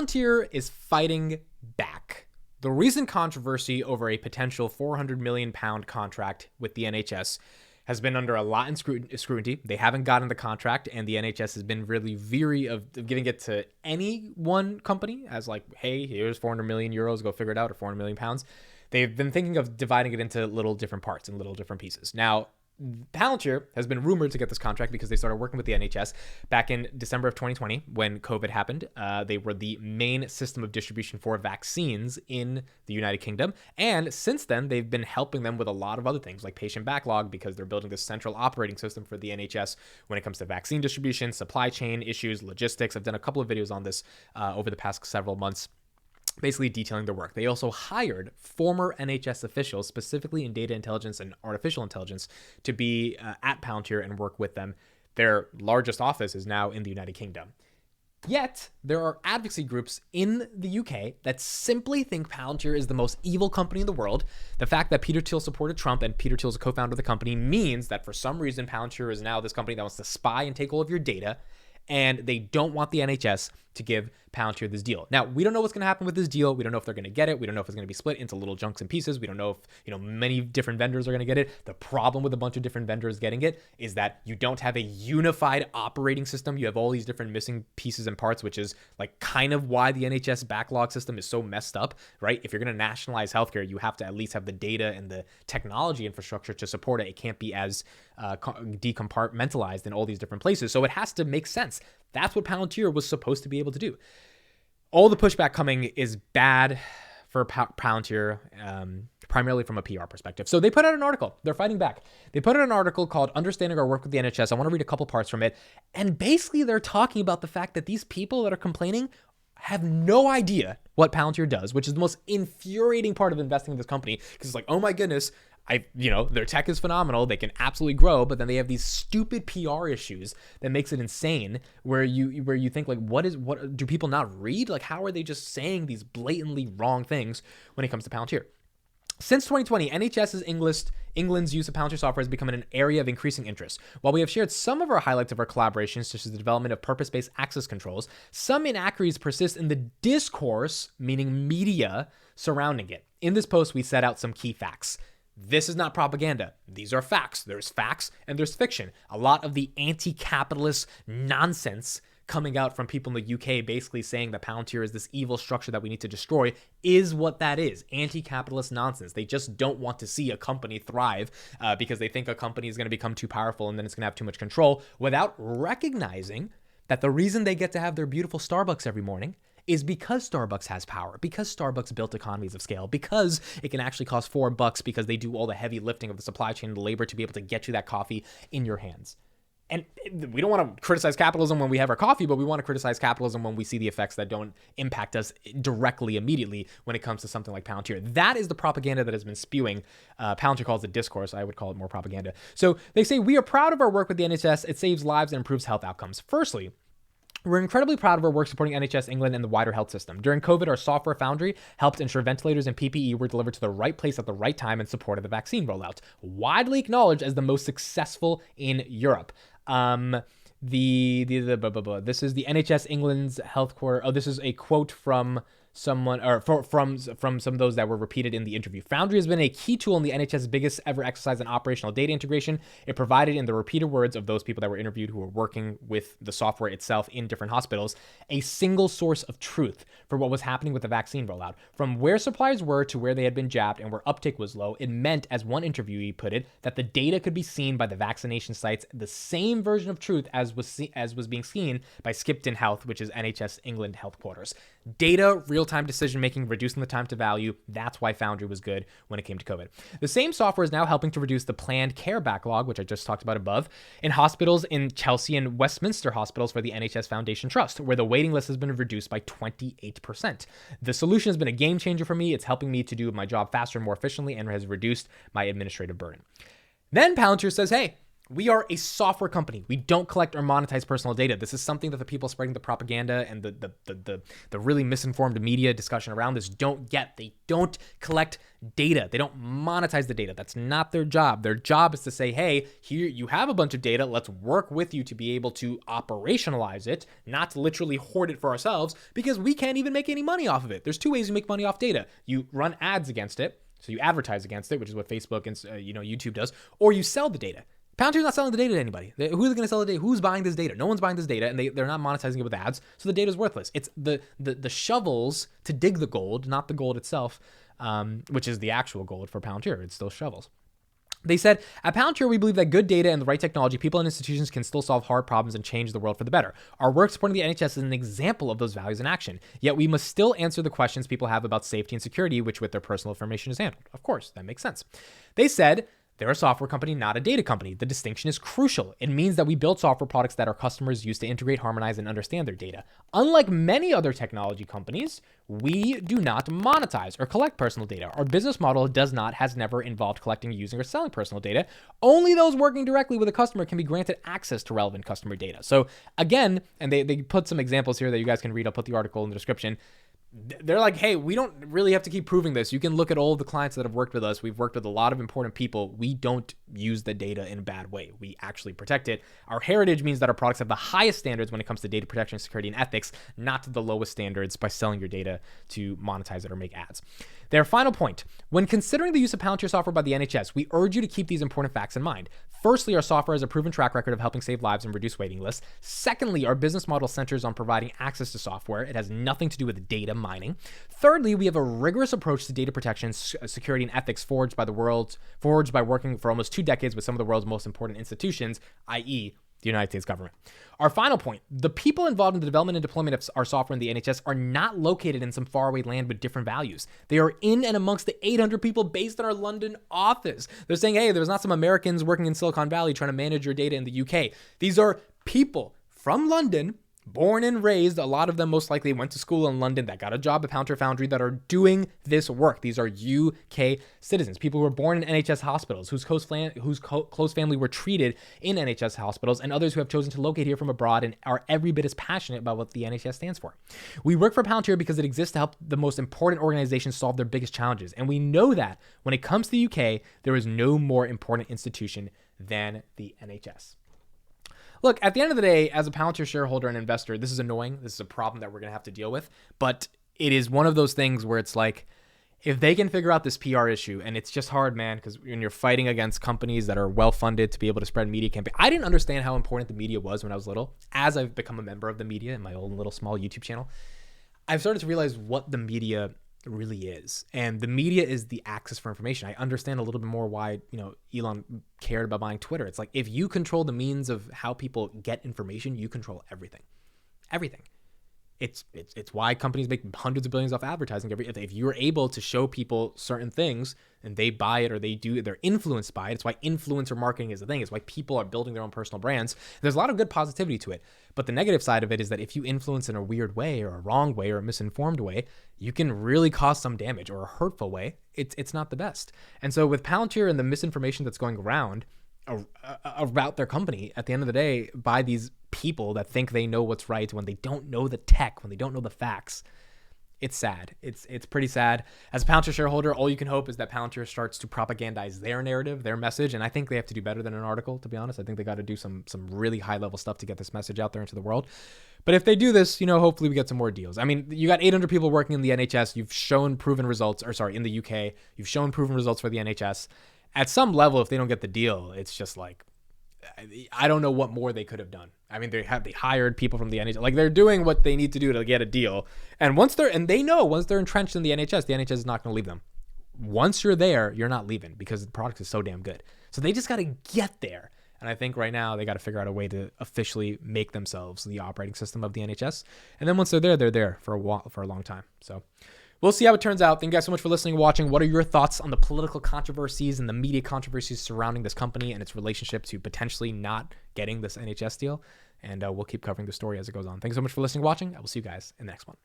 Palantir is fighting back. The recent controversy over a potential £400 million contract with the NHS has been under a lot of scrutiny. They haven't gotten the contract, and the NHS has been really weary of giving it to any one company as like, hey, here's 400 million euros, go figure it out, or 400 million pounds. They've been thinking of dividing it into little different parts and little different pieces. Now, Palantir has been rumored to get this contract because they started working with the NHS back in December of 2020 when COVID happened. They were the main system of distribution for vaccines in the United Kingdom. And since then, they've been helping them with a lot of other things like patient backlog because they're building this central operating system for the NHS when it comes to vaccine distribution, supply chain issues, logistics. I've done a couple of videos on this over the past several months, basically detailing their work. They also hired former NHS officials, specifically in data intelligence and artificial intelligence, to be at Palantir and work with them. Their largest office is now in the United Kingdom. Yet, there are advocacy groups in the UK that simply think Palantir is the most evil company in the world. The fact that Peter Thiel supported Trump and Peter Thiel is a co-founder of the company means that for some reason, Palantir is now this company that wants to spy and take all of your data, and they don't want the NHS to give Palantir this deal. Now, we don't know what's going to happen with this deal. We don't know if they're going to get it. We don't know if it's going to be split into little chunks and pieces. We don't know if, many different vendors are going to get it. The problem with a bunch of different vendors getting it is that you don't have a unified operating system. You have all these different missing pieces and parts, which is like kind of why the NHS backlog system is so messed up, right? If you're going to nationalize healthcare, you have to at least have the data and the technology infrastructure to support it. It can't be as decompartmentalized in all these different places. So it has to make sense. That's what Palantir was supposed to be able to do. All the pushback coming is bad for Palantir, primarily from a PR perspective. So they put out an article. They're fighting back. They put out an article called Understanding Our Work with the NHS. I want to read a couple parts from it. And basically they're talking about the fact that these people that are complaining have no idea what Palantir does, which is the most infuriating part of investing in this company. Because it's like, oh my goodness, their tech is phenomenal. They can absolutely grow, but then they have these stupid PR issues that makes it insane where you think like, what do people not read? Like, how are they just saying these blatantly wrong things when it comes to Palantir? Since 2020, NHS's England's use of Palantir software has become an area of increasing interest. While we have shared some of our highlights of our collaborations, such as the development of purpose-based access controls, some inaccuracies persist in the discourse, meaning media, surrounding it. In this post, we set out some key facts. This is not propaganda. These are facts. There's facts and there's fiction. A lot of the anti-capitalist nonsense coming out from people in the UK basically saying that Palantir is this evil structure that we need to destroy is what that is. Anti-capitalist nonsense. They just don't want to see a company thrive because they think a company is going to become too powerful and then it's going to have too much control without recognizing that the reason they get to have their beautiful Starbucks every morning is because Starbucks has power, because Starbucks built economies of scale, because it can actually cost $4 because they do all the heavy lifting of the supply chain and the labor to be able to get you that coffee in your hands. And we don't want to criticize capitalism when we have our coffee, but we want to criticize capitalism when we see the effects that don't impact us directly, immediately when it comes to something like Palantir. That is the propaganda that has been spewing. Palantir calls it discourse. I would call it more propaganda. So they say, we are proud of our work with the NHS. It saves lives and improves health outcomes. Firstly, we're incredibly proud of our work supporting NHS England and the wider health system. During COVID, our software foundry helped ensure ventilators and PPE were delivered to the right place at the right time and supported the vaccine rollout. Widely acknowledged as the most successful in Europe. This is the NHS England's health core. Oh, this is a quote from someone, or from some of those that were repeated in the interview. Foundry has been a key tool in the NHS's biggest ever exercise in operational data integration. It provided, in the repeated words of those people that were interviewed who were working with the software itself in different hospitals, a single source of truth for what was happening with the vaccine rollout. From where supplies were to where they had been jabbed and where uptake was low, it meant, as one interviewee put it, that the data could be seen by the vaccination sites, the same version of truth as was being seen by Skipton Health, which is NHS England headquarters. Data, real-time decision-making, reducing the time to value. That's why Foundry was good when it came to COVID. The same software is now helping to reduce the planned care backlog, which I just talked about above, in hospitals in Chelsea and Westminster hospitals for the NHS Foundation Trust, where the waiting list has been reduced by 28%. The solution has been a game changer for me. It's helping me to do my job faster and more efficiently and has reduced my administrative burden. Then Palantir says, hey, We are a software company. We don't collect or monetize personal data. This is something that the people spreading the propaganda and the really misinformed media discussion around this don't get. They don't collect data. They don't monetize the data. That's not their job. Their job is to say, hey, here you have a bunch of data. Let's work with you to be able to operationalize it, not to literally hoard it for ourselves, because we can't even make any money off of it. There's two ways you make money off data. You run ads against it, so you advertise against it, which is what Facebook and YouTube does, or you sell the data. Palantir's not selling the data to anybody. Who's going to sell the data? Who's buying this data? No one's buying this data, and they're not monetizing it with ads, so the data is worthless. It's the shovels to dig the gold, not the gold itself, which is the actual gold for Palantir. It's still shovels. They said, at Palantir, we believe that good data and the right technology, people and institutions can still solve hard problems and change the world for the better. Our work supporting the NHS is an example of those values in action. Yet we must still answer the questions people have about safety and security, which with their personal information is handled. Of course, that makes sense. They said, they're a software company, not a data company. The distinction is crucial. It means that we build software products that our customers use to integrate, harmonize, and understand their data. Unlike many other technology companies, we do not monetize or collect personal data. Our business model has never involved collecting, using, or selling personal data. Only those working directly with a customer can be granted access to relevant customer data. So again, and they put some examples here that you guys can read. I'll put the article in the description. They're like, hey, we don't really have to keep proving this. You can look at all of the clients that have worked with us. We've worked with a lot of important people. We don't use the data in a bad way. We actually protect it. Our heritage means that our products have the highest standards when it comes to data protection, security, and ethics, not the lowest standards by selling your data to monetize it or make ads. Their final point, when considering the use of Palantir software by the NHS, we urge you to keep these important facts in mind. Firstly, our software has a proven track record of helping save lives and reduce waiting lists. Secondly, our business model centers on providing access to software. It has nothing to do with data mining. Thirdly, we have a rigorous approach to data protection, security, and ethics forged by working for almost 2 decades with some of the world's most important institutions, i.e., the United States government. Our final point, the people involved in the development and deployment of our software in the NHS are not located in some faraway land with different values. They are in and amongst the 800 people based in our London office. They're saying, hey, there's not some Americans working in Silicon Valley trying to manage your data in the UK. These are people from London, born and raised, a lot of them most likely went to school in London, that got a job at Palantir Foundry, that are doing this work. These are UK citizens, people who were born in NHS hospitals, whose close family were treated in NHS hospitals, and others who have chosen to locate here from abroad and are every bit as passionate about what the NHS stands for. We work for Palantir because it exists to help the most important organizations solve their biggest challenges, and we know that when it comes to the UK, there is no more important institution than the NHS. Look, at the end of the day, as a Palantir shareholder and investor, this is annoying. This is a problem that we're going to have to deal with. But it is one of those things where it's like, if they can figure out this PR issue, and it's just hard, man, because when you're fighting against companies that are well-funded to be able to spread media campaign. I didn't understand how important the media was when I was little. As I've become a member of the media in my own little small YouTube channel, I've started to realize what the media really is. And the media is the access for information. I understand a little bit more why, Elon cared about buying Twitter. It's like, if you control the means of how people get information, you control everything. Everything. It's why companies make hundreds of billions off advertising. If you're able to show people certain things and they buy it or they're influenced by it. It's why influencer marketing is the thing. It's why people are building their own personal brands. There's a lot of good positivity to it. But the negative side of it is that if you influence in a weird way or a wrong way or a misinformed way, you can really cause some damage, or a hurtful way. It's not the best. And so with Palantir and the misinformation that's going around about their company, at the end of the day, by these people that think they know what's right when they don't know the tech, when they don't know the facts, it's sad. It's pretty sad. As a Palantir shareholder, all you can hope is that Palantir starts to propagandize their narrative, their message, and I think they have to do better than an article, to be honest. I think they got to do some really high-level stuff to get this message out there into the world. But if they do this, hopefully we get some more deals. I mean, you got 800 people working in the NHS. You've shown proven results, in the UK. You've shown proven results for the NHS. At some level, if they don't get the deal, it's just like, I don't know what more they could have done. I mean, they hired people from the NHS. Like, they're doing what they need to do to get a deal. And once they're entrenched in the NHS is not going to leave them. Once you're there, you're not leaving because the product is so damn good. So they just got to get there. And I think right now they got to figure out a way to officially make themselves the operating system of the NHS. And then once they're there for a long time. So we'll see how it turns out. Thank you guys so much for listening and watching. What are your thoughts on the political controversies and the media controversies surrounding this company and its relationship to potentially not getting this NHS deal? And we'll keep covering the story as it goes on. Thanks so much for listening and watching. I will see you guys in the next one.